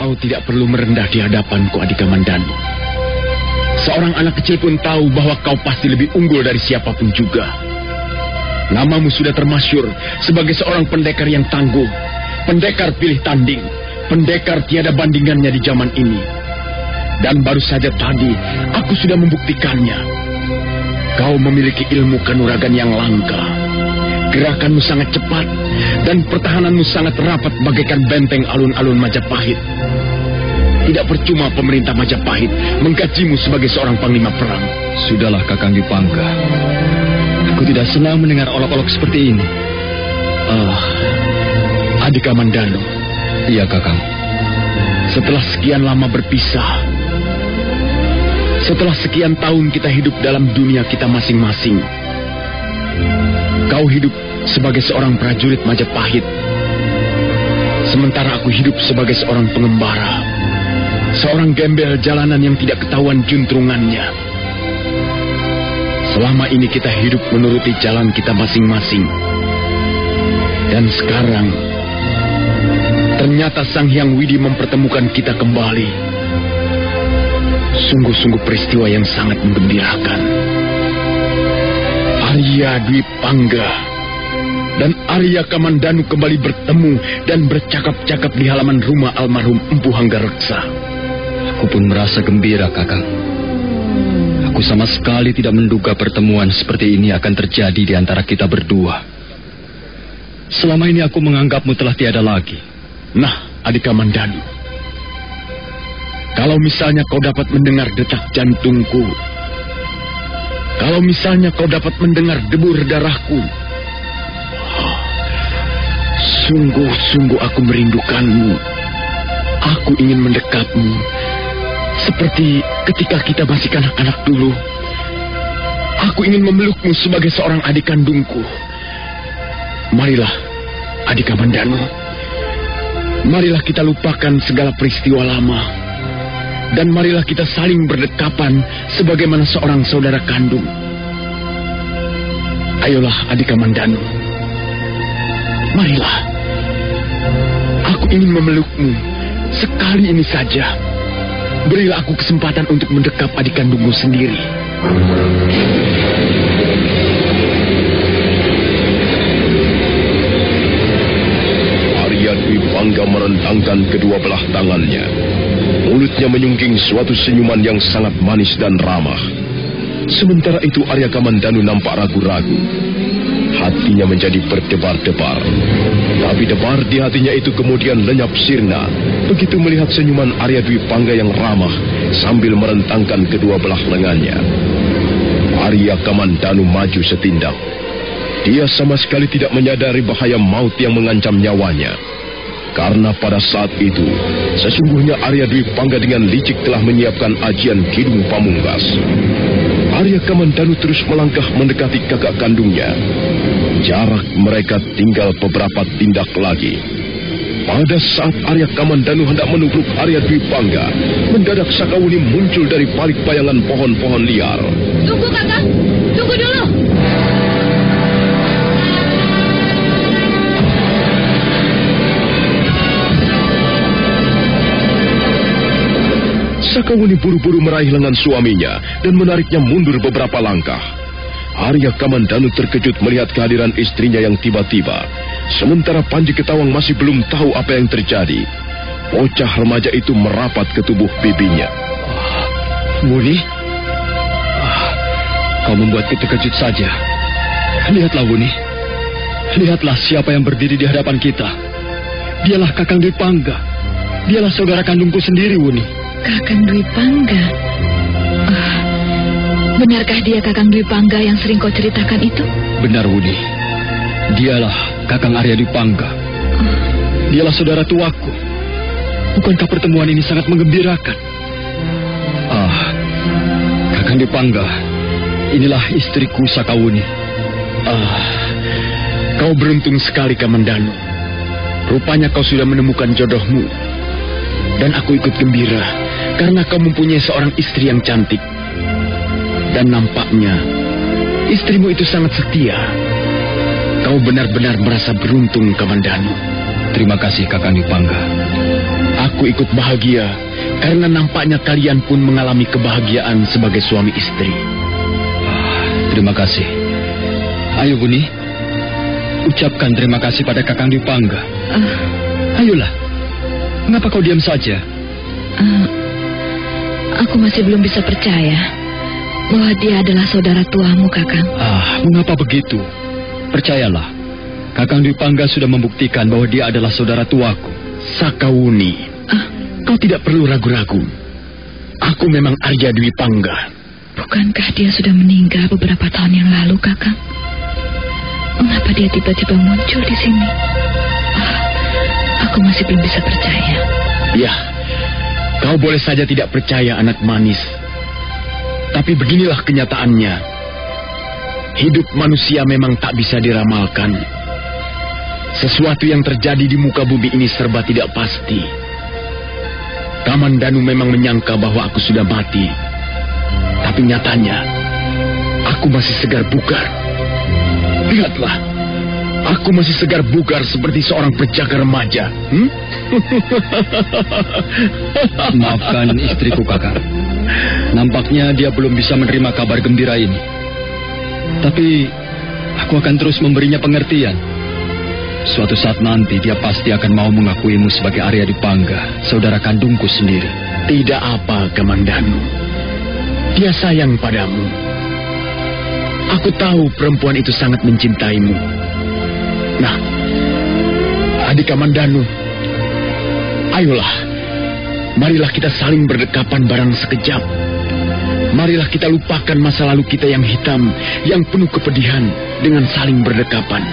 Kau tidak perlu merendah di hadapanku, Adhika Mandanu. Seorang anak kecil pun tahu bahwa kau pasti lebih unggul dari siapapun juga. Namamu sudah termasyhur sebagai seorang pendekar yang tangguh, pendekar pilih tanding, pendekar tiada bandingannya di zaman ini. Dan baru saja tadi, aku sudah membuktikannya. Kau memiliki ilmu kanuragan yang langka. Gerakanmu sangat cepat, dan pertahananmu sangat rapat bagaikan benteng alun-alun Majapahit. Tidak percuma pemerintah Majapahit menggajimu sebagai seorang panglima perang. Sudahlah Kakang Dwipangga. Aku tidak senang mendengar olok-olok seperti ini. Adhika Mandanu. Iya Kakang. Setelah sekian lama berpisah, setelah sekian tahun kita hidup dalam dunia kita masing-masing, kau hidup sebagai seorang prajurit Majapahit, sementara aku hidup sebagai seorang pengembara, seorang gembel jalanan yang tidak ketahuan juntrungannya. Selama ini kita hidup menuruti jalan kita masing-masing. Dan sekarang, ternyata Sang Hyang Widi mempertemukan kita kembali. Sungguh-sungguh peristiwa yang sangat menggembirakan. Arya Dwipangga dan Arya Kamandanu kembali bertemu dan bercakap-cakap di halaman rumah almarhum Empu Hanggareksa. Aku pun merasa gembira, Kakang. Aku sama sekali tidak menduga pertemuan seperti ini akan terjadi di antara kita berdua. Selama ini aku menganggapmu telah tiada lagi. Nah, Adhika Mandanu, kalau misalnya kau dapat mendengar detak jantungku, kalau misalnya kau dapat mendengar debur darahku, sungguh-sungguh aku merindukanmu. Aku ingin mendekapmu, seperti ketika kita masih kanak-kanak dulu. Aku ingin memelukmu sebagai seorang adik kandungku. Marilah, Adhika Mandanu. Marilah kita lupakan segala peristiwa lama. Dan marilah kita saling berdekapan sebagaimana seorang saudara kandung. Ayolah, Adhika Mandanu. Marilah. Aku ingin memelukmu sekali ini saja. Berilah aku kesempatan untuk mendekap adik kandungmu sendiri. Arya Dwipangga merentangkan kedua belah tangannya. Mulutnya menyungging suatu senyuman yang sangat manis dan ramah. Sementara itu Arya Kamandanu nampak ragu-ragu. Hatinya menjadi berdebar-debar. Tapi debar di hatinya itu kemudian lenyap sirna begitu melihat senyuman Arya Dwipangga yang ramah sambil merentangkan kedua belah lengannya. Arya Kamandanu maju setindak. Dia sama sekali tidak menyadari bahaya maut yang mengancam nyawanya. Karena pada saat itu, sesungguhnya Arya Dwipangga dengan licik telah menyiapkan ajian Kidung Pamungkas. Arya Kamandanu terus melangkah mendekati kakak kandungnya. Jarak mereka tinggal beberapa tindak lagi. Pada saat Arya Kamandanu hendak menubruk Arya Dwipangga, mendadak Sakawuni muncul dari balik bayangan pohon-pohon liar. Tunggu, Kakak. Tunggu dulu. Sakawuni buru-buru meraih lengan suaminya dan menariknya mundur beberapa langkah. Arya Kamandanu terkejut melihat kehadiran istrinya yang tiba-tiba. Sementara Panji Ketawang masih belum tahu apa yang terjadi. Bocah remaja itu merapat ke tubuh bibinya. Wuni? Kau membuatku terkejut saja. Lihatlah, Wuni. Lihatlah siapa yang berdiri di hadapan kita. Dialah Kakang Dwipangga. Dialah saudara kandungku sendiri, Wuni. Kakang Dwipangga. Benarkah dia Kakang Dwipangga yang sering kau ceritakan itu? Benar, Wuni. Dialah Kakang Arya Dwipangga. Dialah saudara tuaku. Bukankah pertemuan ini sangat menggembirakan? Kakang Dwipangga, inilah istriku Sakawuni. Kau beruntung sekali, Kamandanu. Rupanya kau sudah menemukan jodohmu. Dan aku ikut gembira karena kau mempunyai seorang istri yang cantik. Dan nampaknya istrimu itu sangat setia. Kau benar-benar merasa beruntung, Kamandanu. Terima kasih, Kakang Dwipangga. Aku ikut bahagia karena nampaknya kalian pun mengalami kebahagiaan sebagai suami istri. Terima kasih. Ayo Buni, ucapkan terima kasih pada Kakang Dwi Pangga. Ayolah, mengapa kau diam saja? Aku masih belum bisa percaya bahwa dia adalah saudara tuamu, Kakang. Mengapa begitu? Percayalah, Kakang Dwi Pangga sudah membuktikan bahwa dia adalah saudara tuaku. Sakawuni, kau tidak perlu ragu-ragu. Aku memang Arya Dwi Pangga. Bukankah dia sudah meninggal beberapa tahun yang lalu, Kakang? Mengapa dia tiba-tiba muncul di sini? Aku masih belum bisa percaya. Ya, kau boleh saja tidak percaya, anak manis. Tapi beginilah kenyataannya. Hidup manusia memang tak bisa diramalkan. Sesuatu yang terjadi di muka bumi ini serba tidak pasti. Kamandanu memang menyangka bahwa aku sudah mati. Tapi nyatanya, aku masih segar bugar. Lihatlah, aku masih segar bugar seperti seorang perjaka remaja. Maafkan istriku, Kakang. Nampaknya dia belum bisa menerima kabar gembira ini. Tapi aku akan terus memberinya pengertian. Suatu saat nanti dia pasti akan mau mengakuimu sebagai Arya Dwi Pangga, saudara kandungku sendiri. Tidak apa, Kamandanu. Dia sayang padamu. Aku tahu perempuan itu sangat mencintaimu. Nah, adik Kamandanu, ayolah, marilah kita saling berdekapan barang sekejap. Marilah kita lupakan masa lalu kita yang hitam, yang penuh kepedihan dengan saling berdekapan.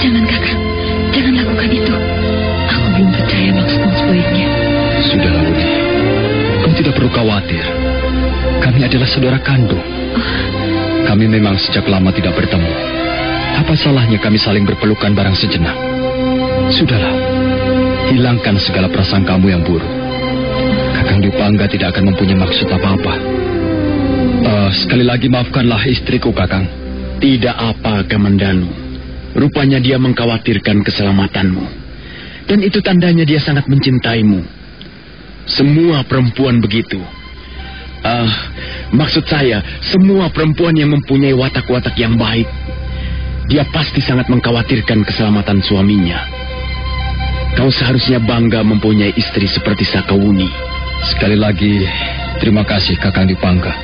Jangan, Kakang. Jangan lakukan itu. Aku belum percaya maksudmu sebaiknya. Sudahlah, Budi. Kau tidak perlu khawatir. Kami adalah saudara kandung. Kami memang sejak lama tidak bertemu. Apa salahnya kami saling berpelukan barang sejenak? Sudahlah. Hilangkan segala prasangkamu yang buruk. Kakang Dwi Pangga tidak akan mempunyai maksud apa-apa. Sekali lagi maafkanlah istriku, Kakang. Tidak apa, Kamandanu. Rupanya dia mengkhawatirkan keselamatanmu. Dan itu tandanya dia sangat mencintaimu. Semua perempuan begitu. Maksud saya, semua perempuan yang mempunyai watak-watak yang baik, dia pasti sangat mengkhawatirkan keselamatan suaminya. Kau seharusnya bangga mempunyai istri seperti Sakawuni. Sekali lagi, terima kasih Kakang Dwi Pangga.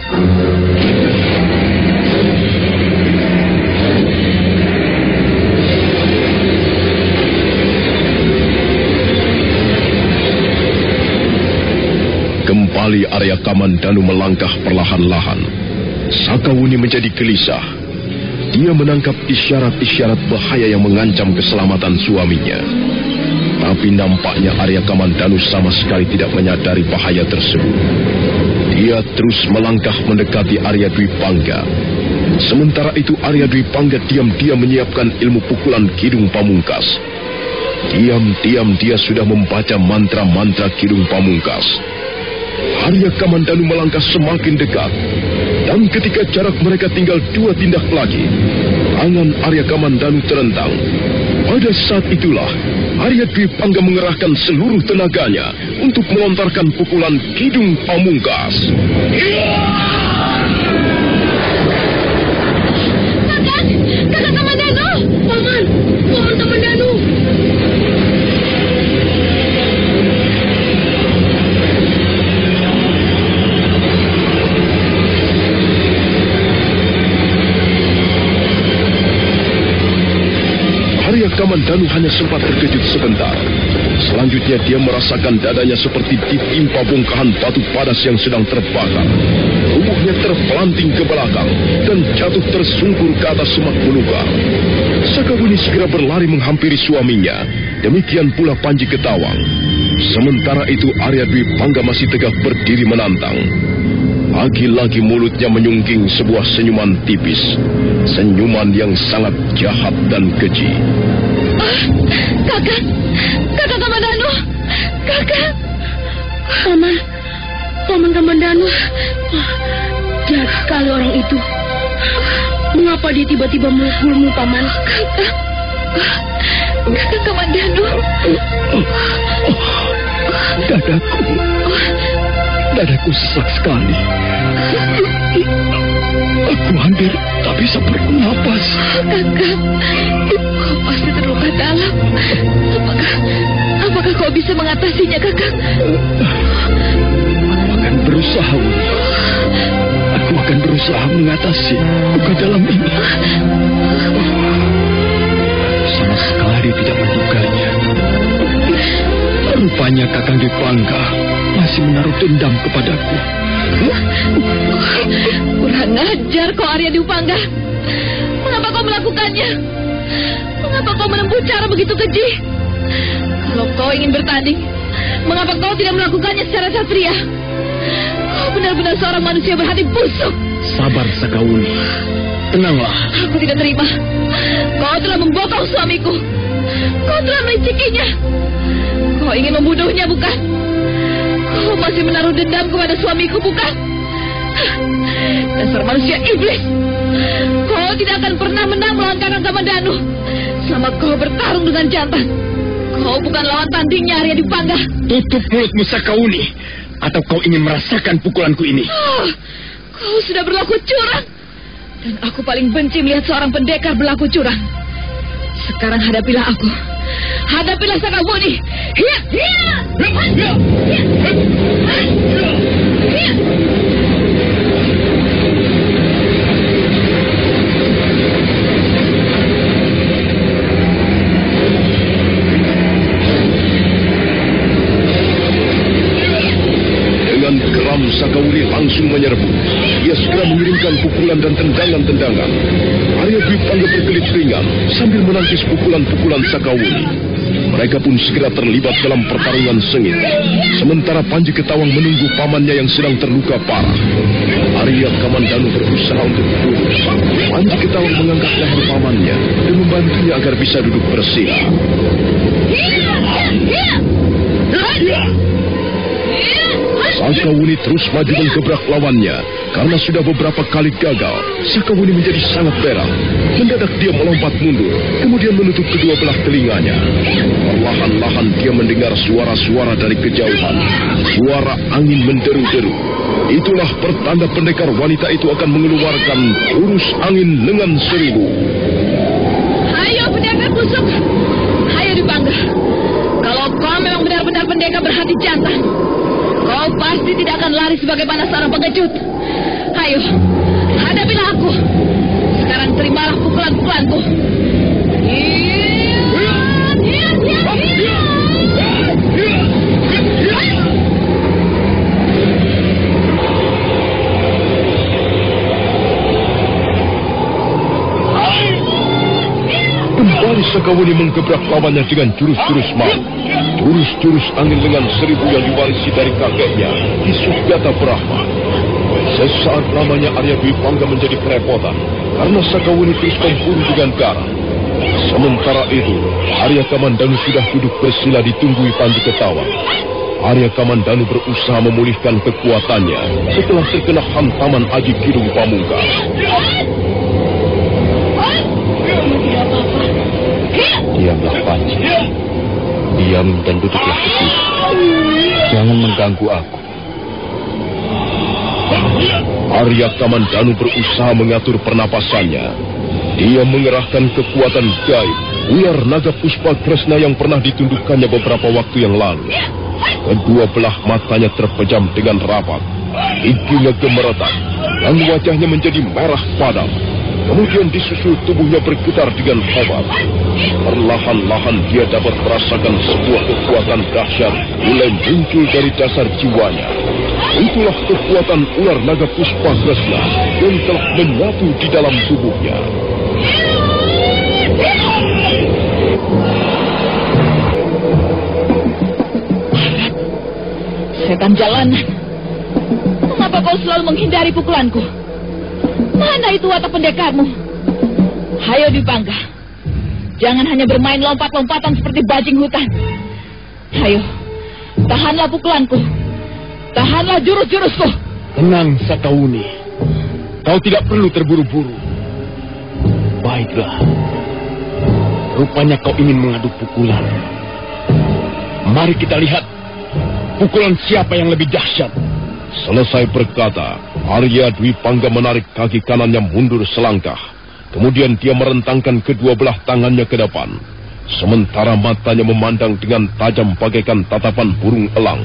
Kembali Arya Kamandanu melangkah perlahan-lahan. Sakawuni menjadi gelisah. Dia menangkap isyarat-isyarat bahaya yang mengancam keselamatan suaminya. Tapi nampaknya Arya Kamandanu sama sekali tidak menyadari bahaya tersebut. Dia terus melangkah mendekati Arya Dwi Pangga. Sementara itu Arya Dwi Pangga diam-diam menyiapkan ilmu pukulan Kidung Pamungkas. Diam-diam dia sudah membaca mantra-mantra Kidung Pamungkas. Arya Kamandanu melangkah semakin dekat. Dan ketika jarak mereka tinggal 2 tindak lagi, tangan Arya Kamandanu terentang. Pada saat itulah, Arya Dwi Pangga mengerahkan seluruh tenaganya untuk melontarkan pukulan Kidung Pamungkas. Kakak Kamandanu! Paman Kamandanu! Arya Kamandanu hanya sempat terkejut sebentar. Selanjutnya dia merasakan dadanya seperti ditimpa bongkahan batu padas yang sedang terbakar. Tubuhnya terpelanting ke belakang dan jatuh tersungkur ke atas semak belukar. Sakawuni segera berlari menghampiri suaminya. Demikian pula Panji Ketawang. Sementara itu Arya Dwi Pangga masih tegak berdiri menantang. Lagi-lagi mulutnya menyungking sebuah senyuman tipis. Senyuman yang sangat jahat dan keji. Kakak Kamandanu! Kakak! Paman Kamandanu. Jahat sekali orang itu. Mengapa dia tiba-tiba memukulmu, Paman? Kakak Kamandanu. dadaku. Dadaku sesak sekali. Aku hampir tak bisa bernapas. Kakang, kau pasti terluka dalam. Apakah kau bisa mengatasinya, Kakang? Aku akan berusaha, Wuni. Aku akan berusaha mengatasi luka dalam ini. Sama sekali tidak menduganya. Rupanya Kakang Dewapangga masih menaruh dendam kepadaku. Kurang ajar kau, Arya Dewapangga. Mengapa kau melakukannya? Mengapa kau menempuh cara begitu keji? Kalau kau ingin bertanding, mengapa kau tidak melakukannya secara satria? Kau benar-benar seorang manusia berhati busuk. Sabar, Sakawuni. Tenanglah. Aku tidak terima. Kau telah membokong suamiku. Kau telah melicikinya. Kau ingin membunuhnya, bukan? Kau masih menaruh dendam kepada suamiku, bukan? Dasar manusia iblis. Kau tidak akan pernah menang melawan Kakang Kamandanu selama kau bertarung dengan jantan. Kau bukan lawan tandingnya, Arya Dewapangga. Tutup mulutmu, Sakawuni. Atau kau ingin merasakan pukulanku ini? Kau sudah berlaku curang. Dan aku paling benci melihat seorang pendekar berlaku curang. Sekarang hadapilah aku. Hadapilah Sakawuni. Hiya! Hiya! Hiya! Hiya! Geram Sakawuni langsung menyerbu. Ia segera mengirimkan pukulan dan tendangan-tendangan. Arya Dewapangga berkelit ringan sambil menangkis pukulan-pukulan Sakawuni. Mereka pun segera terlibat dalam pertarungan sengit. Sementara Panji Ketawang menunggu pamannya yang sedang terluka parah. Arya Kamandanu berusaha untuk duduk. Panji Ketawang mengangkat leher pamannya dan membantunya agar bisa duduk bersila. Sakawuni terus maju menggebrak lawannya. Karena sudah beberapa kali gagal, Sakawuni menjadi sangat berang. Mendadak dia melompat mundur, kemudian menutup kedua belah telinganya. Perlahan-lahan dia mendengar suara-suara dari kejauhan. Suara angin menderu-deru. Itulah pertanda pendekar wanita itu akan mengeluarkan jurus angin lengan seribu. Ayo pendekar busuk. Ayo Dewapangga. Kalau kau memang benar-benar pendekar berhati jantan, kau pasti tidak akan lari sebagaimana seorang pengecut. Ayo, hadapilah aku. Sekarang terimalah pukulan-pukulanku. Kembali Sakawuni menggebrak lawannya dengan jurus-jurus maut. Jurus-jurus angin lengan seribu yang diwarisi dari kakeknya, Ki Sugyata Brahma. Sesaat lamanya Arya Dewapangga menjadi kerepotan karena Sakawuni terus memburu dengan garang. Sementara itu, Arya Kamandanu sudah duduk bersila ditunggui Panji Ketawang. Arya Kamandanu berusaha memulihkan kekuatannya setelah terkena hantaman Aji Kidung Pamungkas. Diamlah, Panji. Diam dan duduklah di sini. Jangan mengganggu aku. Arya Kamandanu berusaha mengatur pernapasannya. Dia mengerahkan kekuatan gaib, ular naga Puspa Kresna yang pernah ditundukkannya beberapa waktu yang lalu. Kedua belah matanya terpejam dengan rapat. Giginya gemeretak, dan wajahnya menjadi merah padam. Kemudian disusul tubuhnya bergetar dengan hebat. Perlahan-lahan dia dapat merasakan sebuah kekuatan dahsyat mulai muncul dari dasar jiwanya. Itulah kekuatan ular naga Puspa Kresna yang telah menyatu di dalam tubuhnya. Setan jalanan. Mengapa kau selalu menghindari pukulanku? Mana itu watak pendekarmu? Hayo Dewapangga. Jangan hanya bermain lompat-lompatan seperti bajing hutan. Hayo, tahanlah pukulanku. Tahanlah jurus-jurusku. Tenang, Sakawuni. Kau tidak perlu terburu-buru. Baiklah. Rupanya kau ingin mengadu pukulan. Mari kita lihat pukulan siapa yang lebih dahsyat. Selesai berkata, Arya Dwi Pangga menarik kaki kanannya mundur selangkah. Kemudian dia merentangkan kedua belah tangannya ke depan. Sementara matanya memandang dengan tajam bagaikan tatapan burung elang.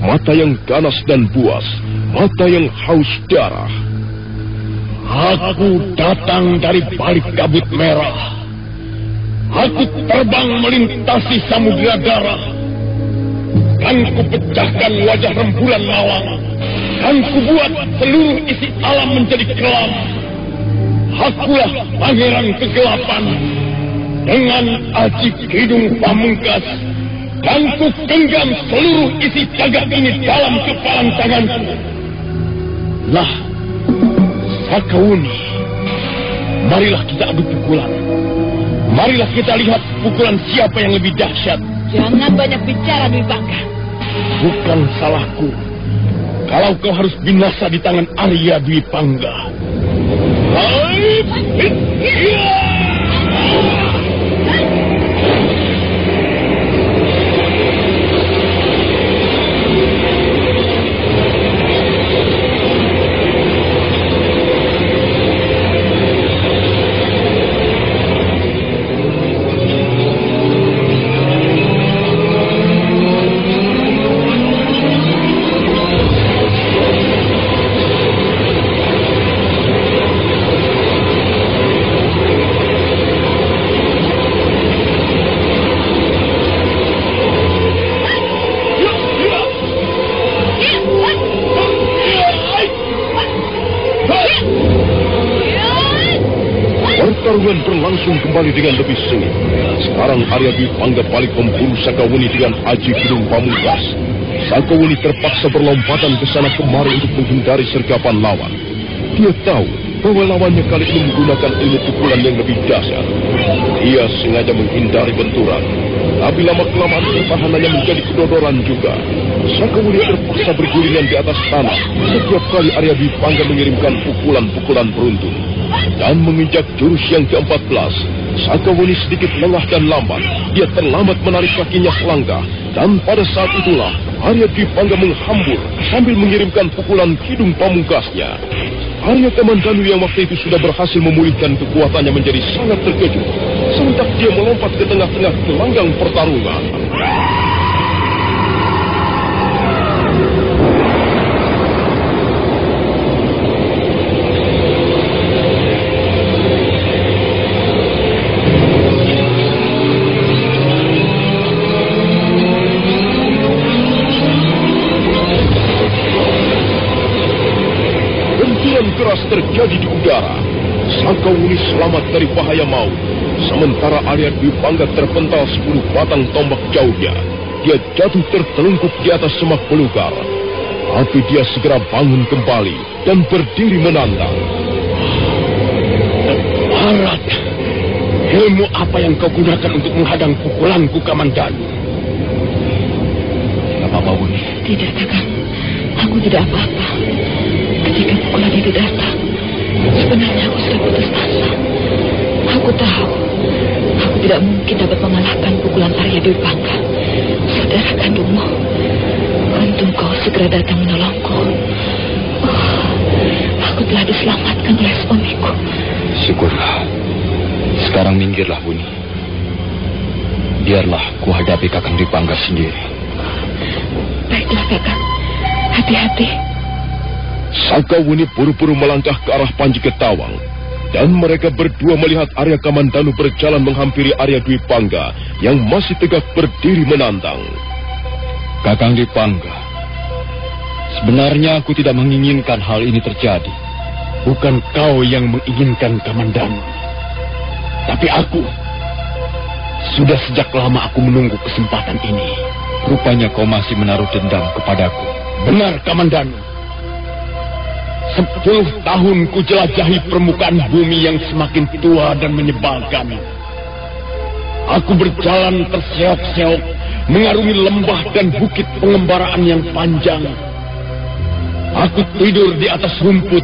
Mata yang ganas dan buas. Mata yang haus darah. Aku datang dari balik kabut merah. Aku terbang melintasi samudera darah. Dan kupecahkan wajah rembulan mawang. Dan kubuat seluruh isi alam menjadi kelam. Akulah pangeran kegelapan. Dengan aji hidung pamungkas. Dan ku genggam seluruh isi jagat ini dalam kepalan tanganku. Lah, Sakawuni, marilah kita adu pukulan. Marilah kita lihat pukulan siapa yang lebih dahsyat. Jangan banyak bicara, Dwi Pangga. Bukan salahku kalau kau harus binasa di tangan Arya Dwi Pangga. Pertarungan berlangsung kembali dengan lebih sengit. Sekarang Arya Dwi Pangga balik memburu Sakawuni dengan aji hidung pamungkas. Sakawuni terpaksa berlompatan ke sana kemari untuk menghindari sergapan lawan. Dia tahu bahwa lawannya kali ini menggunakan ilmu pukulan yang lebih dahsyat. Dia sengaja menghindari benturan. Tapi lama-kelamaan pertahanannya menjadi kedodoran juga. Sakawuni terpaksa bergulingan di atas tanah setiap kali Arya Dwi Pangga mengirimkan pukulan-pukulan beruntun. Dan menginjak jurus yang ke-14, Sakawuni sedikit lengah dan lambat. Dia terlambat menarik kakinya selangkah. Dan pada saat itulah, Arya Dwi Pangga menghambur sambil mengirimkan pukulan hidung pamungkasnya. Arya Kamandanu yang waktu itu sudah berhasil memulihkan kekuatannya menjadi sangat terkejut. Sementak dia melompat ke tengah-tengah gelanggang pertarungan. Keras terjadi di udara. Sakawuni selamat dari bahaya maut. Sementara Arya Dwi Pangga terpental 10 batang tombak jauhnya. Dia jatuh tertelungkup di atas semak belukar. Tapi dia segera bangun kembali dan berdiri menantang. Barat, ilmu apa yang kau gunakan untuk menghadang pukulanku, Kamandanu? Tidak apa-apa, Wuni. Tidak, Kakang. Aku tidak apa-apa. Ketika pukulan itu datang, sebenarnya aku sudah putus asa. Aku tahu, aku tidak mungkin dapat mengalahkan pukulan Arya Dwi Pangga, saudara kandungmu. Untung kau segera datang menolongku. Aku telah diselamatkan oleh suamiku. Syukurlah. Sekarang minggirlah, Wuni. Biarlah ku hadapi Kakang Dwi Pangga sendiri. Baiklah, Kakang. Hati-hati. Sakawuni buru-buru melangkah ke arah Panji Ketawang. Dan mereka berdua melihat Arya Kamandanu berjalan menghampiri Arya Dwi Pangga yang masih tegak berdiri menantang. Kakang Dwi Pangga, sebenarnya aku tidak menginginkan hal ini terjadi. Bukan kau yang menginginkan, Kamandanu. Tapi aku. Sudah sejak lama aku menunggu kesempatan ini. Rupanya kau masih menaruh dendam kepadaku. Benar, Kamandanu. 10 tahun ku jelajahi permukaan bumi yang semakin tua dan menyebalkan. Aku berjalan terseok-seok, mengarungi lembah dan bukit pengembaraan yang panjang. Aku tidur di atas rumput,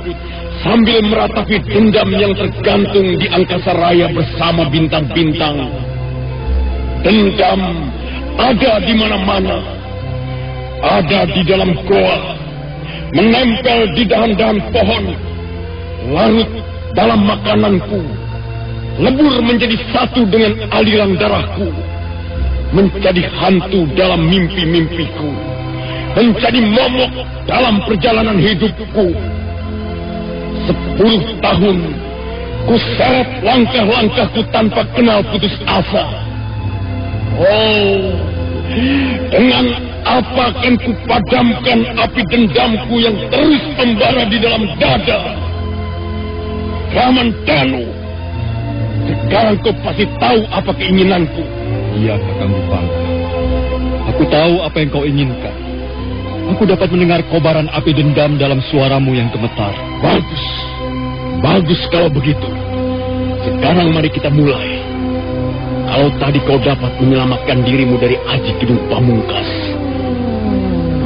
sambil meratapi dendam yang tergantung di angkasa raya bersama bintang-bintang. Dendam ada di mana-mana. ada di dalam goa, menempel di dahan-dahan pohon, larut dalam makananku, lebur menjadi satu dengan aliran darahku, menjadi hantu dalam mimpi-mimpiku, menjadi momok dalam perjalanan hidupku. 10 tahun ku seret langkah-langkahku tanpa kenal putus asa. Oh, dengan apa akan ku padamkan api dendamku yang terus membara di dalam dada? Kamandanu, sekarang kau pasti tahu apa keinginanku. Iya, Kakang Dipangga. Aku tahu apa yang kau inginkan. Aku dapat mendengar kobaran api dendam dalam suaramu yang gemetar. Bagus. Bagus kalau begitu. Sekarang mari kita mulai. Kalau tadi kau dapat menyelamatkan dirimu dari Aji Kidung Pamungkas,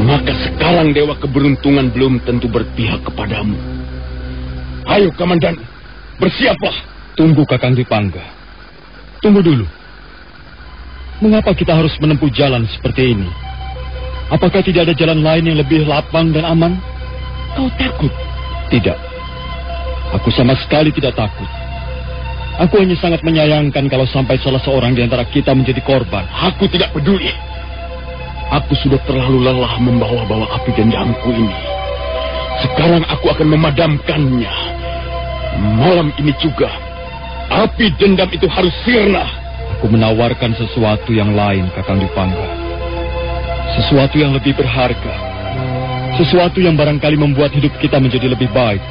maka sekarang Dewa Keberuntungan belum tentu berpihak kepadamu. Ayo, Kamandan, bersiaplah. Tunggu, Kakang Dipangga. Tunggu dulu. Mengapa kita harus menempuh jalan seperti ini? Apakah tidak ada jalan lain yang lebih lapang dan aman? Kau takut? Tidak. Aku sama sekali tidak takut. Aku hanya sangat menyayangkan kalau sampai salah seorang di antara kita menjadi korban. Aku tidak peduli. Aku sudah terlalu lelah membawa-bawa api dendamku ini. Sekarang aku akan memadamkannya. Malam ini juga, api dendam itu harus sirna. Aku menawarkan sesuatu yang lain, Kakang Dipangga. Sesuatu yang lebih berharga. Sesuatu yang barangkali membuat hidup kita menjadi lebih baik.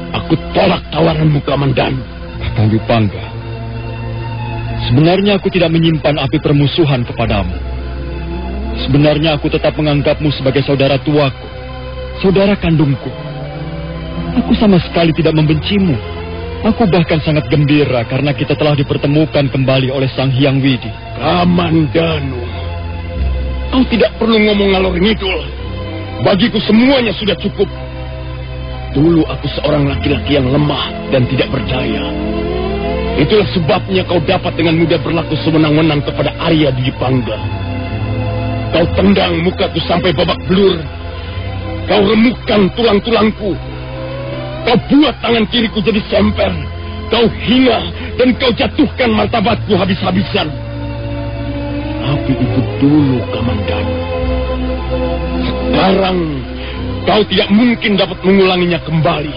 Aku tolak tawaranmu, Kamandanu. Kakang Dipangga, sebenarnya aku tidak menyimpan api permusuhan kepadamu. Sebenarnya aku tetap menganggapmu sebagai saudara tuaku, saudara kandungku. Aku sama sekali tidak membencimu. Aku bahkan sangat gembira karena kita telah dipertemukan kembali oleh Sang Hyang Widi. Kamandanu, kau tidak perlu ngomong ngalor ngidul. Bagiku semuanya sudah cukup. Dulu aku seorang laki-laki yang lemah dan tidak berdaya. Itulah sebabnya kau dapat dengan mudah berlaku sewenang-wenang kepada Arya Dipangga. Kau tendang mukaku sampai babak belur. Kau remukkan tulang-tulangku. Kau buat tangan kiriku jadi semper. Kau hina dan kau jatuhkan martabatku habis-habisan. Tapi itu dulu, Kamandanu. Sekarang kau tidak mungkin dapat mengulanginya kembali.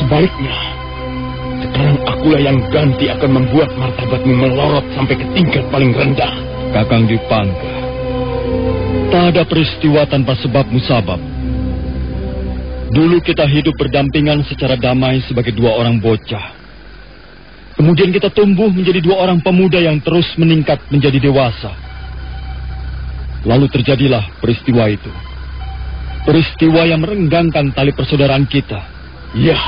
Sebaliknya, sekarang akulah yang ganti akan membuat martabatmu melorot sampai ke tingkat paling rendah. Kakang Dipangga, tak ada peristiwa tanpa sebab musabab. Dulu kita hidup berdampingan secara damai sebagai dua orang bocah. Kemudian kita tumbuh menjadi dua orang pemuda yang terus meningkat menjadi dewasa. Lalu terjadilah peristiwa itu. Peristiwa yang merenggangkan tali persaudaraan kita. Ya,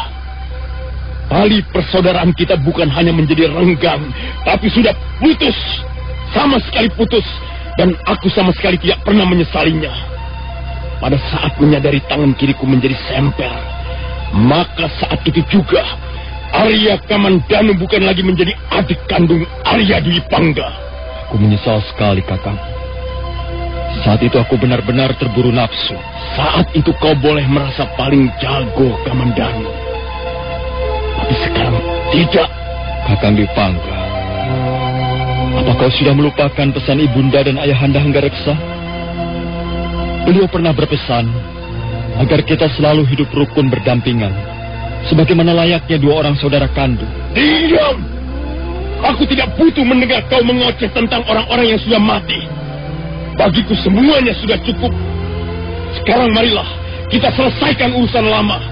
tali persaudaraan kita bukan hanya menjadi renggang, tapi sudah putus. Sama sekali putus. Dan aku sama sekali tidak pernah menyesalinya. Pada saat menyadari tangan kiriku menjadi semper, maka saat itu juga Arya Kamandanu bukan lagi menjadi adik kandung Arya Dipangga. Aku menyesal sekali, Kakang. Saat itu aku benar-benar terburu nafsu. Saat itu kau boleh merasa paling jago, Kamandanu. Tapi sekarang tidak. Kakang Dipangga, apa kau sudah melupakan pesan ibunda dan ayahanda Hanggareksa? Beliau pernah berpesan agar kita selalu hidup rukun berdampingan, sebagaimana layaknya dua orang saudara kandung. Diam! Aku tidak butuh mendengar kau mengoceh tentang orang-orang yang sudah mati. Bagiku semuanya sudah cukup. Sekarang marilah kita selesaikan urusan lama.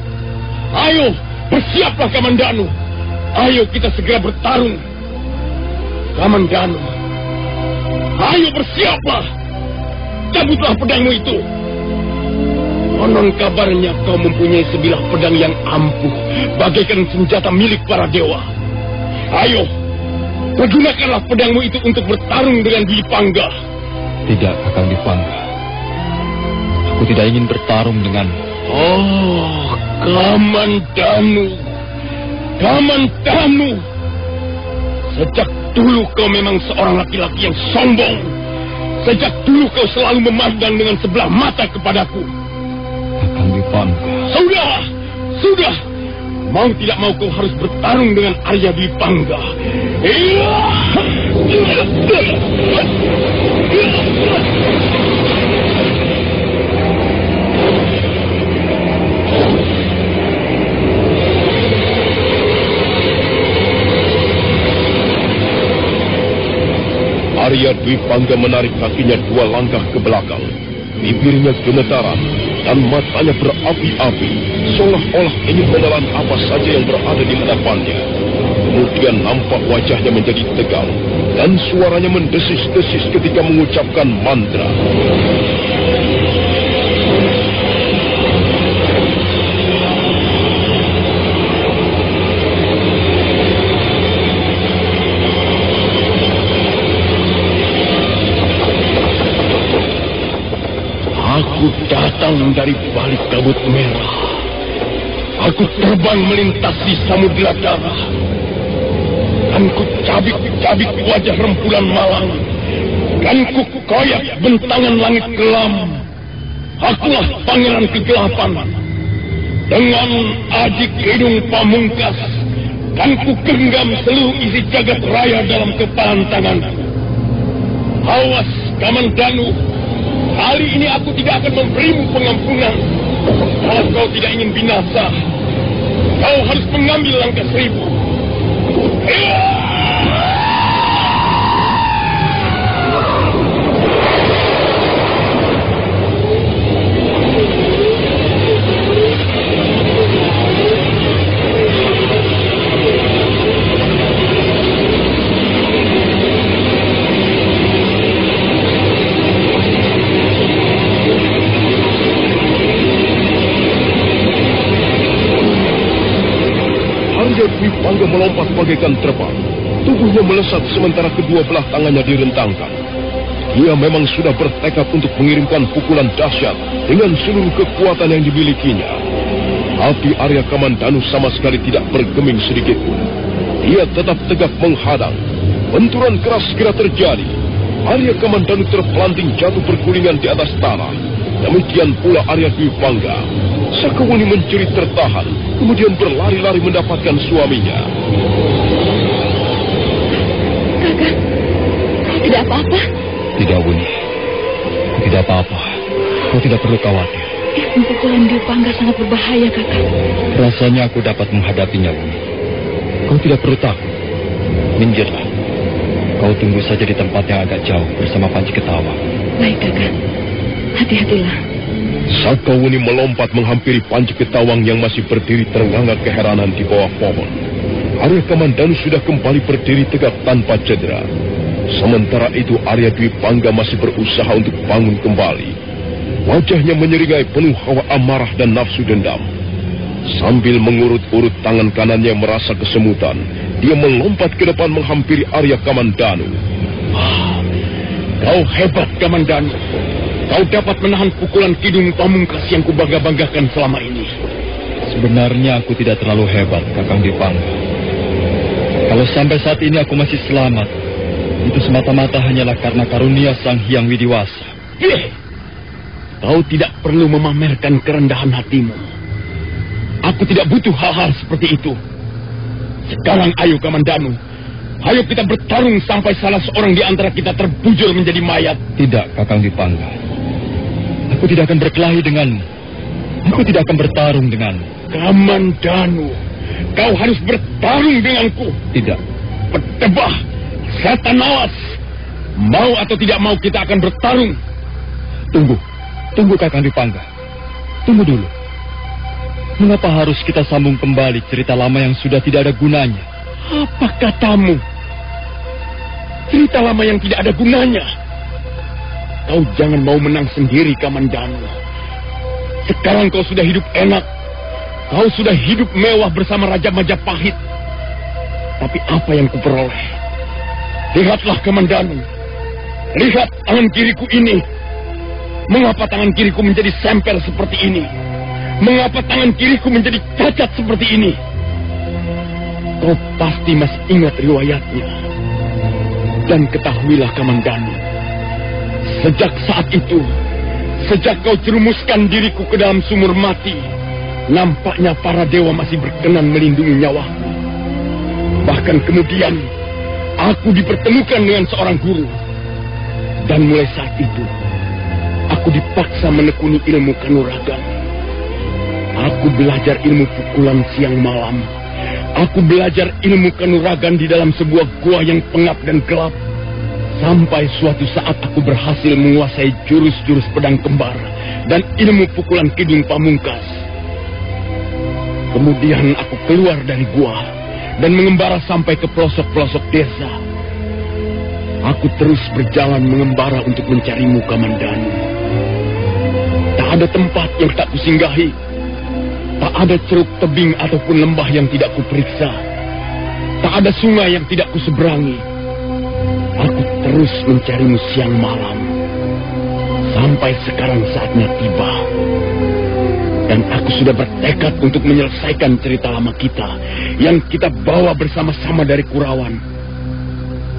Ayo, bersiaplah Kamandanu. Ayo kita segera bertarung. Kamandanu, ayo bersiaplah. Cabutlah pedangmu itu. Konon kabarnya kau mempunyai sebilah pedang yang ampuh, bagaikan senjata milik para dewa. Ayo, pergunakanlah pedangmu itu untuk bertarung dengan Dipangga. Tidak, Kakang Dipangga. Aku tidak ingin bertarung denganmu. Oh, Kamandanu. Kamandanu. Sejak dulu kau memang seorang laki-laki yang sombong. Sejak dulu kau selalu memandang dengan sebelah mata kepadaku. Kakang Dwi-Pangga. Sudah. Mau tidak mau kau harus bertarung dengan Arya Dwi-Pangga. Arya Dwi-Pangga menarik kakinya 2 langkah ke belakang. Bibirnya gemetaran dan matanya berapi-api, seolah-olah ingin menelan apa saja yang berada di hadapannya. Kemudian nampak wajahnya menjadi tegang dan suaranya mendesis-desis ketika mengucapkan mantra. Aku datang dari balik kabut merah. Aku terbang melintasi samudera darah. Dan ku cabik-cabik wajah rembulan malang. Dan ku koyak bentangan langit kelam. Akulah pangeran kegelapan. Dengan aji hidung pamungkas. Dan ku genggam seluruh isi jagat raya dalam kepalan tanganku. Awas, Kamandanu. Kali ini aku tidak akan memberimu pengampunan. Kalau kau tidak ingin binasa, kau harus mengambil langkah 1000. Arya Dwi-Pangga melompat bagaikan terbang. Tubuhnya melesat sementara kedua belah tangannya direntangkan. Dia memang sudah bertekad untuk mengirimkan pukulan dahsyat dengan seluruh kekuatan yang dimilikinya. Tapi Arya Kamandanu sama sekali tidak bergeming sedikit pun. Dia tetap tegak menghadang. Benturan keras segera terjadi. Arya Kamandanu terpelanting jatuh bergulingan di atas tanah. Demikian pula Arya Dwi-Pangga. Sakawuni menjerit tertahan, kemudian berlari-lari mendapatkan suaminya. Kakak, kau tidak apa-apa? Tidak, Wuni. Tidak apa-apa. Kau tidak perlu khawatir. Pukulan Dwi-Pangga sangat berbahaya, Kakak. Rasanya aku dapat menghadapinya, Wuni. Kau tidak perlu takut. Minggirlah. Kau tunggu saja di tempat yang agak jauh bersama Panji Ketawang. Baik, Kakak. Hati-hatilah. Sakawuni melompat menghampiri Panji Ketawang yang masih berdiri terengah keheranan di bawah pohon. Arya Kamandanu sudah kembali berdiri tegak tanpa cedera. Sementara itu Arya Dwi-Pangga masih berusaha untuk bangun kembali. Wajahnya menyeringai penuh hawa amarah dan nafsu dendam. Sambil mengurut-urut tangan kanannya merasa kesemutan, dia melompat ke depan menghampiri Arya Kamandanu. Kau hebat, Kamandanu. Kau dapat menahan pukulan Kidung Pamungkas yang kubangga-banggakan selama ini. Sebenarnya aku tidak terlalu hebat, Kakang Dwi-Pangga. Kalau sampai saat ini aku masih selamat, itu semata-mata hanyalah karena karunia Sang Hyang Widiwasa. Kau tidak perlu memamerkan kerendahan hatimu. Aku tidak butuh hal-hal seperti itu. Sekarang ayo, Kamandanu. Ayo kita bertarung sampai salah seorang di antara kita terbujur menjadi mayat. Tidak, Kakang Dwi-Pangga. Aku tidak akan berkelahi denganmu. Aku tidak akan bertarung denganmu. Kamandanu, kau harus bertarung denganku. Tidak. Bertebah, setan awas. Mau atau tidak mau kita akan bertarung. Tunggu Kakang Dwi-Pangga. Tunggu dulu. Mengapa harus kita sambung kembali cerita lama yang sudah tidak ada gunanya? Apa katamu? Cerita lama yang tidak ada gunanya. Kau jangan mau menang sendiri, Kamandanu. Sekarang kau sudah hidup enak. Kau sudah hidup mewah bersama Raja Majapahit. Tapi apa yang kuperoleh? Lihatlah, Kamandanu. Lihat tangan kiriku ini. Mengapa tangan kiriku menjadi semper seperti ini? Mengapa tangan kiriku menjadi cacat seperti ini? Kau pasti masih ingat riwayatnya. Dan ketahuilah, Kamandanu. Sejak saat itu, sejak kau jerumuskan diriku ke dalam sumur mati, nampaknya para dewa masih berkenan melindungi nyawaku. Bahkan kemudian, aku dipertemukan dengan seorang guru. Dan mulai saat itu, aku dipaksa menekuni ilmu kanuragan. Aku belajar ilmu pukulan siang malam. Aku belajar ilmu kanuragan di dalam sebuah gua yang pengap dan gelap. Sampai suatu saat aku berhasil menguasai jurus-jurus pedang kembar dan ilmu pukulan kidung pamungkas. Kemudian aku keluar dari gua dan mengembara sampai ke pelosok-pelosok desa. Aku terus berjalan mengembara untuk mencarimu, Kamandanu. Tak ada tempat yang tak kusinggahi. Tak ada ceruk tebing ataupun lembah yang tidak kuperiksa. Tak ada sungai yang tidak kuseberangi. Aku terus mencarimu siang malam. Sampai sekarang saatnya tiba. Dan aku sudah bertekad untuk menyelesaikan cerita lama kita yang kita bawa bersama-sama dari Kurawan.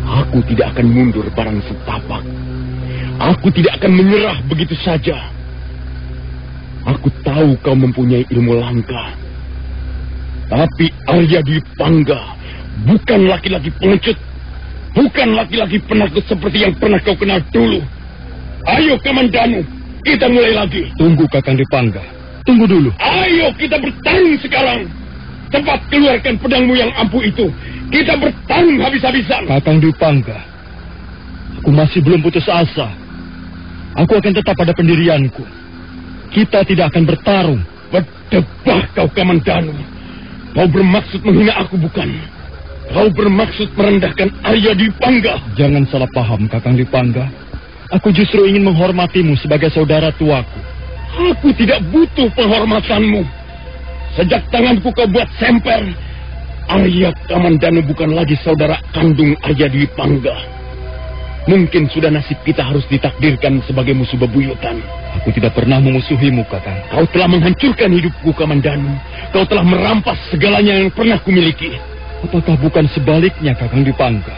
Aku tidak akan mundur barang setapak. Aku tidak akan menyerah begitu saja. Aku tahu kau mempunyai ilmu langka. Tapi Arya Dwi Pangga bukan laki-laki pengecut. Bukan laki-laki penakut seperti yang pernah kau kenal dulu. Ayo, Kamandanu, kita mulai lagi. Tunggu, Kakang Dwi Pangga. Tunggu dulu. Ayo, kita bertarung sekarang. Cepat keluarkan pedangmu yang ampuh itu. Kita bertarung habis-habisan. Kakang Dwi Pangga, aku masih belum putus asa. Aku akan tetap pada pendirianku. Kita tidak akan bertarung. Berdebah kau, Kamandanu. Kau bermaksud menghina aku, bukan? Kau bermaksud merendahkan Arya Dwi Pangga. Jangan salah paham, Kakang Dwi Pangga. Aku justru ingin menghormatimu sebagai saudara tuaku. Aku tidak butuh penghormatanmu. Sejak tanganku kau buat semper, Arya Kamandanu bukan lagi saudara kandung Arya Dwi Pangga. Mungkin sudah nasib kita harus ditakdirkan sebagai musuh bebuyutan. Aku tidak pernah memusuhimu, Kakang. Kau telah menghancurkan hidupku, Kamandanu. Kau telah merampas segalanya yang pernah kumiliki. Apakah bukan sebaliknya, Kakang Dwi Pangga?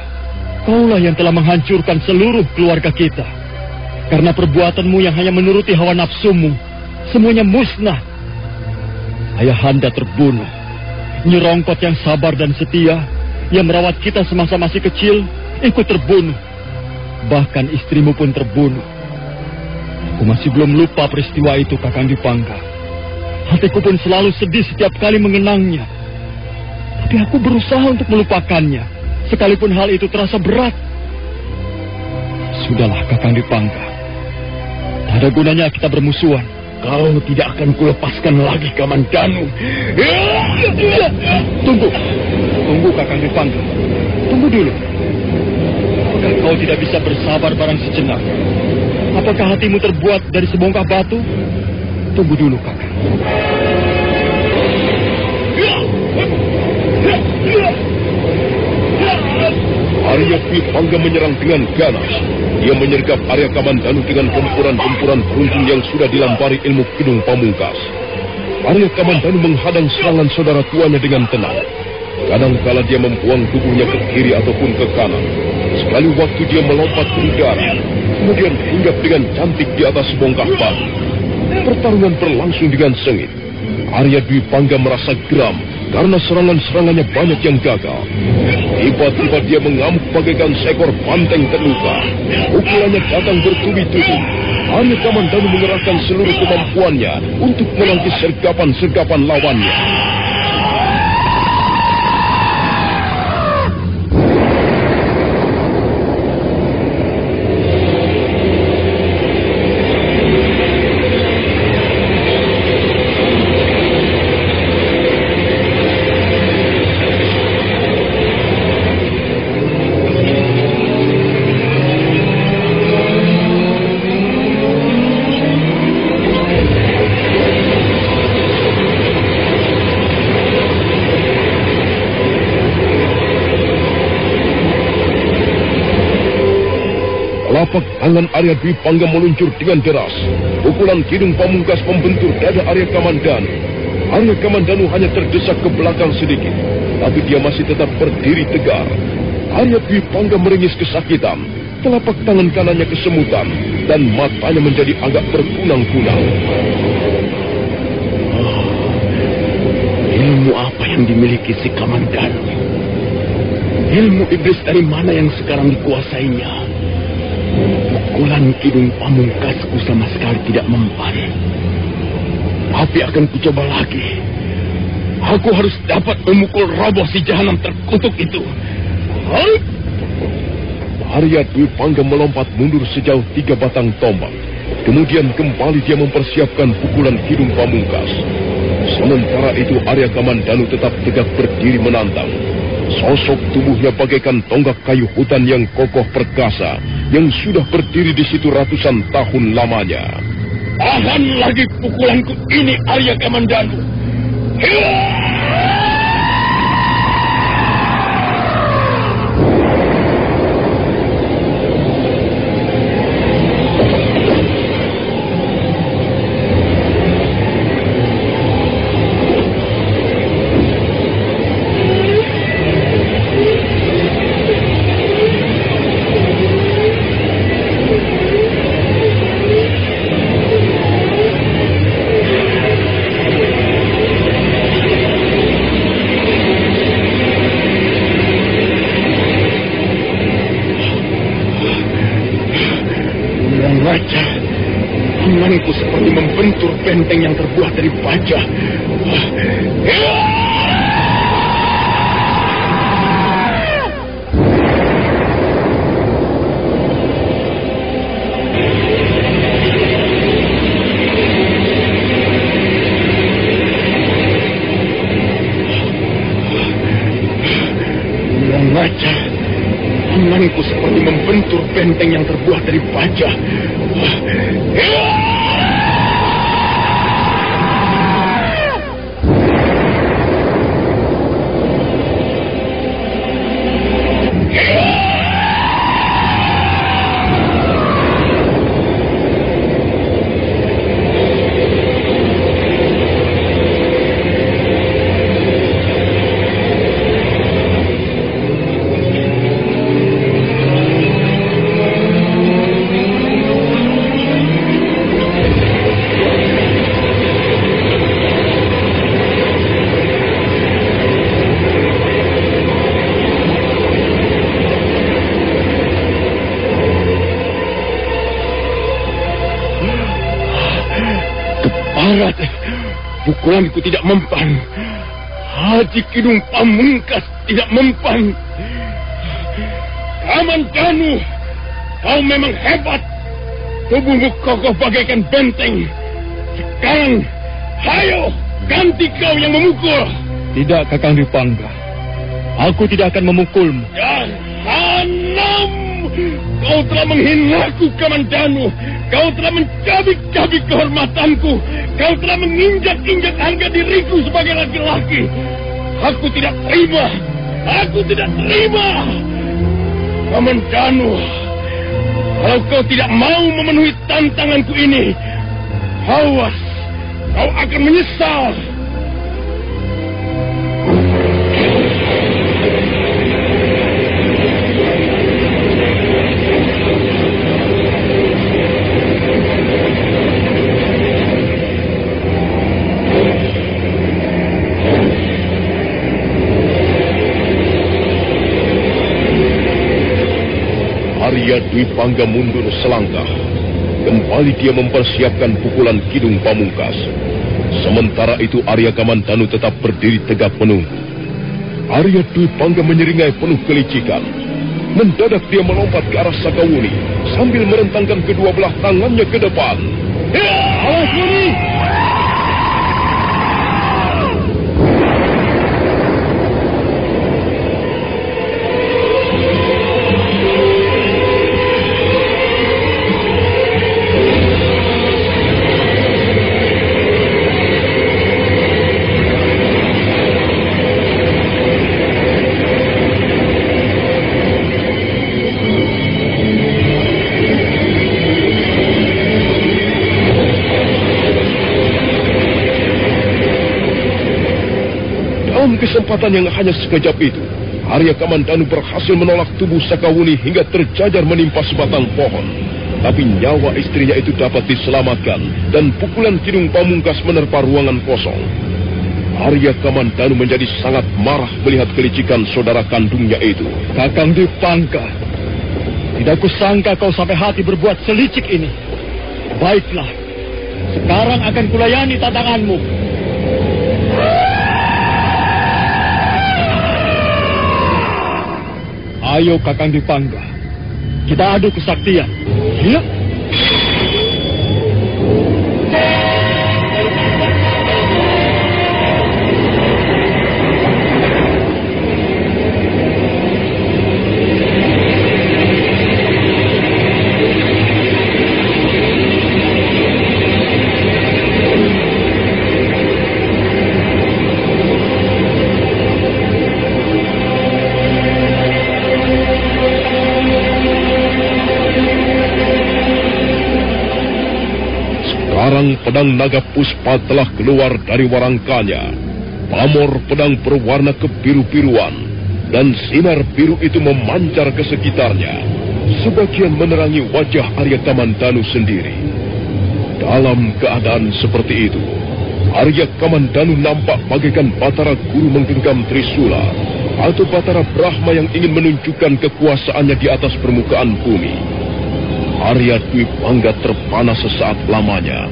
Kaulah yang telah menghancurkan seluruh keluarga kita. Karena perbuatanmu yang hanya menuruti hawa nafsumu, semuanya musnah. Ayahanda terbunuh. Nyi Rongkot yang sabar dan setia, yang merawat kita semasa masih kecil, ikut terbunuh. Bahkan istrimu pun terbunuh. Aku masih belum lupa peristiwa itu, Kakang Dwi Pangga. Hatiku pun selalu sedih setiap kali mengenangnya. Tapi aku berusaha untuk melupakannya, sekalipun hal itu terasa berat. Sudahlah, Kakang Dwi Pangga. Tak ada gunanya kita bermusuhan. Kau tidak akan kulepaskan lagi, Kamandanu. Tunggu, Kakang Dwi Pangga. Tunggu dulu. Apakah kau tidak bisa bersabar barang sejenak? Apakah hatimu terbuat dari sebongkah batu? Tunggu dulu, Kakang. Arya Dwi Pangga menyerang dengan ganas. Dia menyergap Arya Kamandanu dengan gempuran-gempuran beruntun yang sudah dilampari ilmu kidung pamungkas. Arya Kamandanu menghadang serangan saudara tuanya dengan tenang. Kadangkala dia membuang tubuhnya ke kiri ataupun ke kanan. Sekali waktu dia melompat ke udara, kemudian hinggap dengan cantik di atas sebongkah batu. Pertarungan berlangsung dengan sengit. Arya Dwi Pangga merasa geram karena serangan-serangannya banyak yang gagal. Tiba-tiba dia mengamuk bagaikan seekor banteng terluka. Pukulannya datang bertubi-tubi. Arya Kamandanu mengerahkan seluruh kemampuannya untuk menangkis sergapan-sergapan lawannya. Telapak tangan Arya Dwi Pangga meluncur dengan deras. Pukulan kidung pamungkas membentur dada Arya Kamandanu. Arya Kamandanu hanya terdesak ke belakang sedikit, tapi dia masih tetap berdiri tegar. Arya Dwi Pangga meringis kesakitan. Telapak tangan kanannya kesemutan. dan matanya menjadi agak berkunang-kunang. Ilmu apa yang dimiliki si Kamandanu? Ilmu iblis dari mana yang sekarang dikuasainya? Pukulan Kidung Pamungkasku sama sekali tidak mempan. Tapi akan kucoba lagi. Aku harus dapat memukul roboh si jahanam terkutuk itu. Arya Dwi Pangga melompat mundur sejauh 3 batang tombak. Kemudian kembali dia mempersiapkan pukulan Kidung Pamungkas. Sementara itu Arya Kamandanu tetap tegak berdiri menantang. Sosok tubuhnya bagaikan tonggak kayu hutan yang kokoh perkasa, yang sudah berdiri di situ ratusan tahun lamanya. Tahan lagi pukulanku ini, Arya Kamandanu. Tanganku seperti membentur benteng yang terbuat dari baja. Tanganku seperti membentur benteng yang terbuat dari baja. Pukulanku tidak mempan. Haji Kidung Pamungkas tidak mempan. Kamandanu, kau memang hebat. Tubuhmu kokoh bagaikan benteng. Sekarang, hayo, ganti kau yang memukul. Tidak, Kakang Dwi Pangga. Aku tidak akan memukulmu. Jahanam! Kau telah menghinaku, Kamandanu. Kau telah mencabik-cabik kehormatanku. Kau telah menginjak-injak harga diriku sebagai laki-laki. Aku tidak terima. Aku tidak terima. Kamandanu, kalau kau tidak mau memenuhi tantanganku ini, awas, kau akan menyesal. Arya Dwi Pangga mundur selangkah. Kembali dia mempersiapkan pukulan Kidung Pamungkas. Sementara itu Arya Kamandanu tetap berdiri tegak menunggu. Arya Dwi Pangga menyeringai penuh kelicikan. Mendadak dia melompat ke arah Sakawuni sambil merentangkan kedua belah tangannya ke depan. Awas, Wuni! Kesempatan yang hanya sekejap itu, Arya Kamandanu berhasil menolak tubuh Sakawuni hingga terjajar menimpa sebatang pohon. Tapi nyawa istrinya itu dapat diselamatkan dan pukulan Kidung Pamungkas menerpa ruangan kosong. Arya Kamandanu menjadi sangat marah melihat kelicikan saudara kandungnya itu. Kakang Dipangga, tidak kusangka kau sampai hati berbuat selicik ini. Baiklah, sekarang akan kulayani tantanganmu. Ayo Kakang Dipangga, kita adu kesaktian. Ya. Sekarang pedang naga puspa telah keluar dari warangkanya. Pamor pedang berwarna kebiru-biruan, dan sinar biru itu memancar ke sekitarnya, sebagian menerangi wajah Arya Kamandanu sendiri. Dalam keadaan seperti itu, Arya Kamandanu nampak bagaikan Batara Guru menggenggam Trisula, atau Batara Brahma yang ingin menunjukkan kekuasaannya di atas permukaan bumi. Arya Dwipangga terpana sesaat lamanya.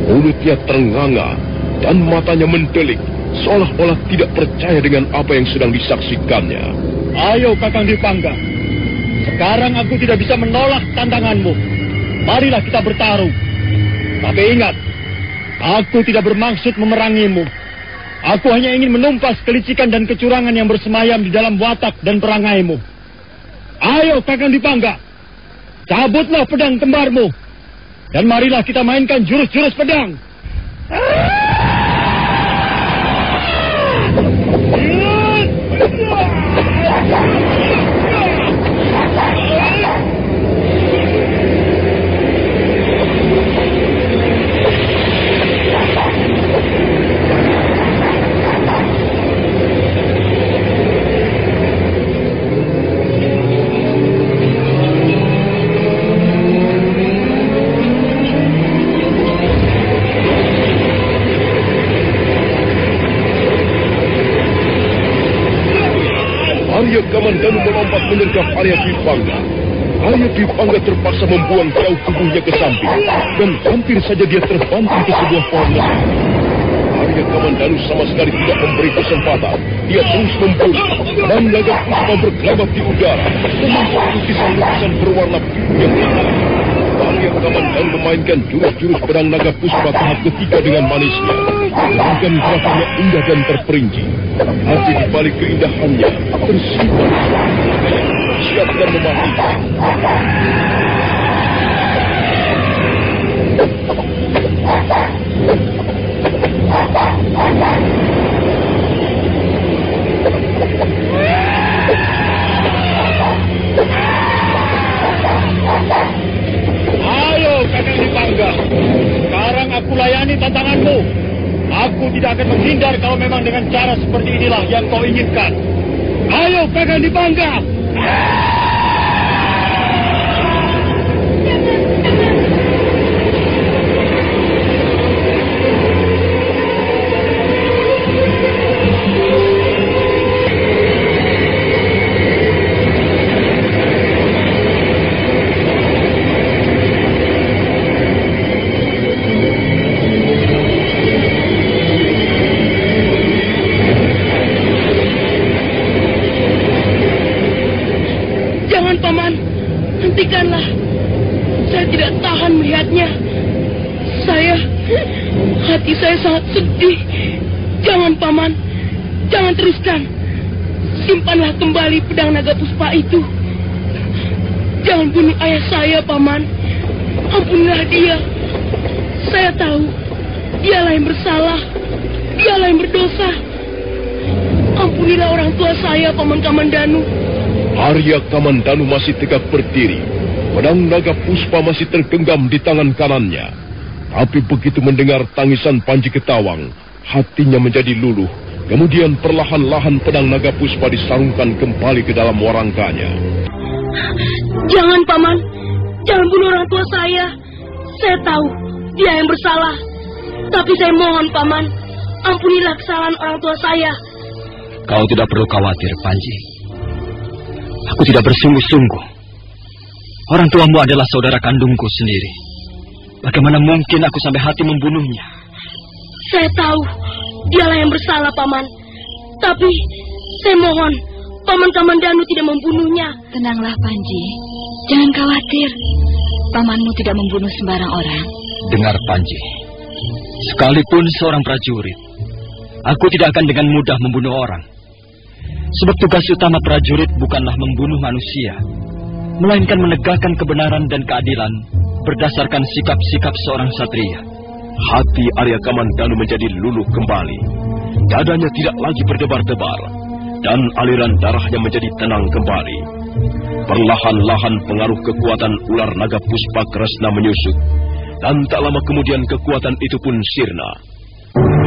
Mulutnya ternganga dan matanya mendelik, seolah-olah tidak percaya dengan apa yang sedang disaksikannya. Ayo Kakang Dipangga, sekarang aku tidak bisa menolak tantanganmu. Marilah kita bertarung. Tapi ingat, aku tidak bermaksud memerangimu. Aku hanya ingin menumpas kelicikan dan kecurangan yang bersemayam di dalam watak dan perangaimu. Ayo Kakang Dipangga, cabutlah pedang kembarmu, dan marilah kita mainkan jurus-jurus pedang. Arya Kamandanu melompat menyergap Arya Dwipangga. Arya Dwipangga terpaksa membuang jauh tubuhnya ke samping, dan hampir saja dia terbanting ke sebuah pohon besar. Arya Kamandanu sama sekali tidak memberi kesempatan. Dia terus memburu, dan naga puspa berkelebat di udara, membentuk lukisan-lukisan berwarna biru yang indah. Arya Kamandanu memainkan jurus-jurus pedang naga puspa tahap ketiga dengan manisnya, dengan gerakannya indah dan terperinci. Hati di balik keindahannya tersimpan siap dan mematikan. Ayo Kakang Dipangga, sekarang aku layani tantanganmu. Aku tidak akan menghindar kalau memang dengan cara seperti inilah yang kau inginkan. Ayo Kakang Dipangga. Hentikanlah. Saya tidak tahan melihatnya. Hati saya sangat sedih. Jangan, Paman. Jangan teruskan. Simpanlah kembali pedang naga puspa itu. Jangan bunuh ayah saya, Paman. Ampunilah dia. Saya tahu dialah yang bersalah. Dialah yang berdosa. Ampunilah orang tua saya, Paman Kamandanu. Arya Kamandanu masih tegak berdiri. Pedang naga puspa masih tergenggam di tangan kanannya. Tapi begitu mendengar tangisan Panji Ketawang, hatinya menjadi luluh. Kemudian perlahan-lahan pedang naga puspa disarungkan kembali ke dalam warangkanya. Jangan, Paman. Jangan bunuh orang tua saya. Saya tahu dia yang bersalah. Tapi saya mohon, Paman, ampunilah kesalahan orang tua saya. Kau tidak perlu khawatir, Panji. Aku tidak bersungguh-sungguh. Orang tuamu adalah saudara kandungku sendiri. Bagaimana mungkin aku sampai hati membunuhnya? Saya tahu dialah yang bersalah, Paman. Tapi saya mohon Paman Kamandanu tidak membunuhnya. Tenanglah, Panji. Jangan khawatir. Pamanmu tidak membunuh sembarang orang. Dengar, Panji. Sekalipun seorang prajurit, aku tidak akan dengan mudah membunuh orang. Sebab tugas utama prajurit bukanlah membunuh manusia, melainkan menegakkan kebenaran dan keadilan berdasarkan sikap-sikap seorang satria. Hati Arya Kamandanu menjadi luluh kembali. Dadanya tidak lagi berdebar-debar, dan aliran darahnya menjadi tenang kembali. Perlahan-lahan pengaruh kekuatan ular naga Puspa Kresna menyusut, dan tak lama kemudian kekuatan itu pun sirna.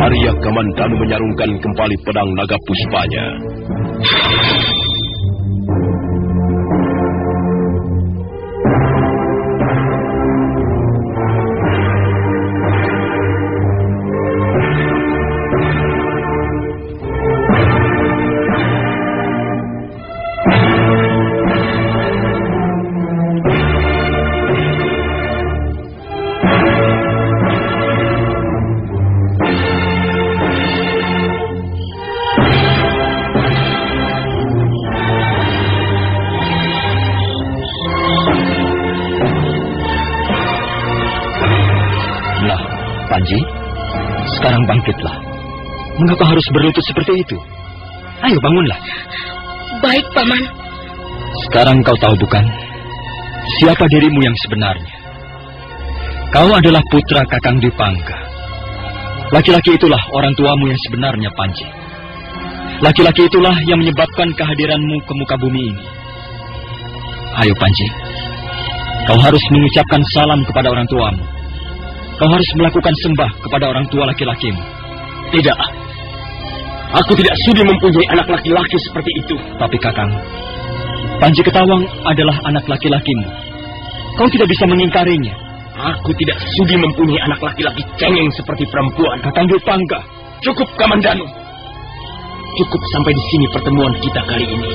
Arya Kamandanu menyarungkan kembali pedang naga puspanya. Panji, sekarang bangkitlah. Mengapa harus berlutut seperti itu? Ayo bangunlah. Baik, Paman. Sekarang kau tahu bukan siapa dirimu yang sebenarnya? Kau adalah putra Kakang Dwipangga. Laki-laki itulah orang tuamu yang sebenarnya, Panji. Laki-laki itulah yang menyebabkan kehadiranmu ke muka bumi ini. Ayo, Panji. Kau harus mengucapkan salam kepada orang tuamu. Kau harus melakukan sembah kepada orang tua laki-lakimu. Tidak. Aku tidak sudi mempunyai anak laki-laki seperti itu. Tapi Kakang, Panji Ketawang adalah anak laki-lakimu. Kau tidak bisa mengingkarinya. Aku tidak sudi mempunyai anak laki-laki cengeng seperti perempuan. Kakang Dwipangga. Cukup, Kamandanu. Cukup sampai di sini pertemuan kita kali ini.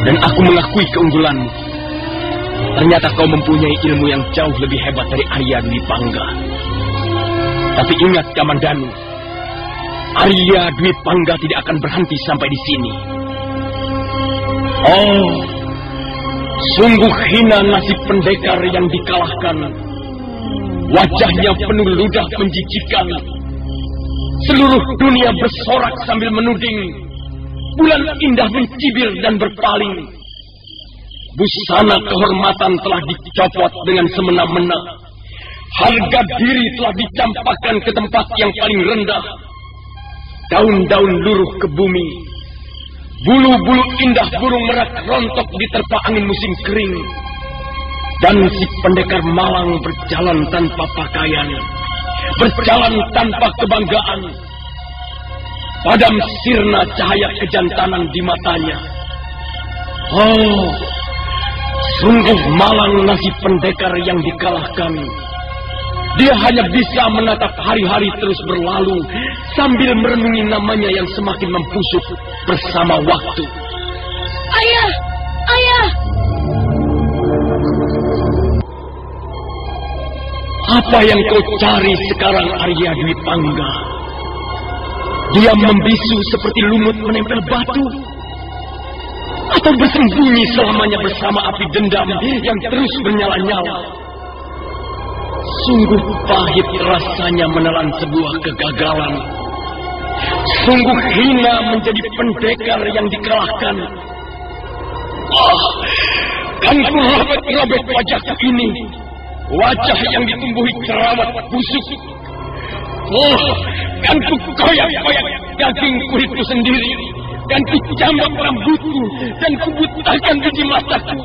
Dan aku mengakui keunggulanmu. Ternyata kau mempunyai ilmu yang jauh lebih hebat dari Arya Dwipangga. Tapi ingat, Kamandanu, Arya Dwipangga tidak akan berhenti sampai di sini. Oh, sungguh hina nasib pendekar yang dikalahkan. Wajahnya penuh ludah menjijikan. Seluruh dunia bersorak sambil menuding. Bulan indah mencibir dan berpaling. Busana kehormatan telah dicopot dengan semena-mena. Harga diri telah dicampakkan ke tempat yang paling rendah. Daun-daun luruh ke bumi. Bulu-bulu indah burung merak rontok diterpa angin musim kering. Dan si pendekar malang berjalan tanpa pakaian. Berjalan tanpa kebanggaan. Padam sirna cahaya kejantanan di matanya. Oh, sungguh malang nasib pendekar yang dikalahkan. Dia hanya bisa menatap hari-hari terus berlalu sambil merenungi namanya yang semakin membusuk bersama waktu. Ayah! Ayah! Apa yang kau cari sekarang, Arya Dwipangga? Dia membisu seperti lumut menempel batu. Atau bersembunyi selamanya bersama api dendam yang terus bernyala-nyala. Sungguh pahit rasanya menelan sebuah kegagalan. Sungguh hina menjadi pendekar yang dikalahkan. Oh, kan ku robek wajahku ini. Wajah yang ditumbuhi jerawat busuk. Oh, kan ku koyak-koyak daging kulitku sendiri. Dan ku jambak rambutku, dan ku butakan biji mataku,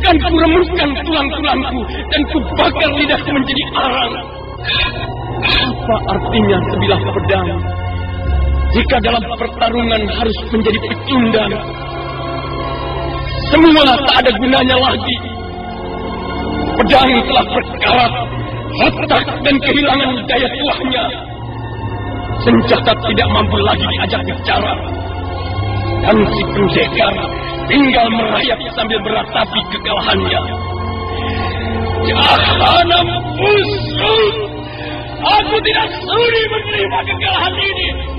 dan ku remuskan tulang-tulangku, dan ku bakar lidahku menjadi arang. Apa artinya sebilah pedang jika dalam pertarungan harus menjadi pecundang? Semua tak ada gunanya lagi. Pedang telah berkarat, retak dan kehilangan daya tuahnya. Senjata tidak mampu lagi diajak bicara. Dan si pendekar tinggal merayap sambil meratapi kekalahannya. Jahanam busuk! Aku tidak sudi menerima kekalahan ini.